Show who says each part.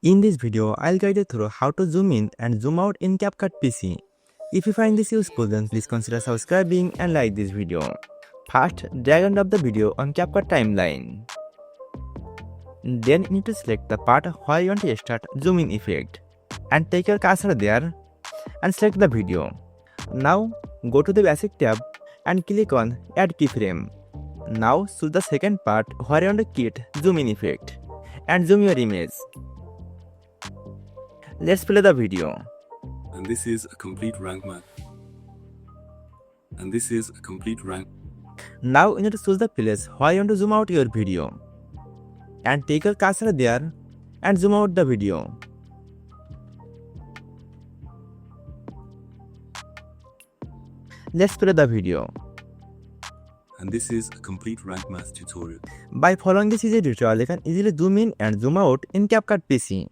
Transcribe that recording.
Speaker 1: In this video, I'll guide you through how to zoom in and zoom out in CapCut PC. If you find this useful, then please consider subscribing and like this video. First, drag and drop the video on CapCut timeline. Then you need to select the part where you want to start zoom in effect and take your cursor there and select the video. Now go to the basic tab and click on add keyframe. Now choose the second part where you want to kit zoom in effect and zoom your image. Let's play the video.
Speaker 2: And this is a complete rank map. And this is a complete rank.
Speaker 1: Now you need to choose the place where you want to zoom out your video and take your cursor there and zoom out the video. Let's play the video.
Speaker 2: And this is a complete rank math tutorial.
Speaker 1: By following this easy tutorial, you can easily zoom in and zoom out in CapCut PC.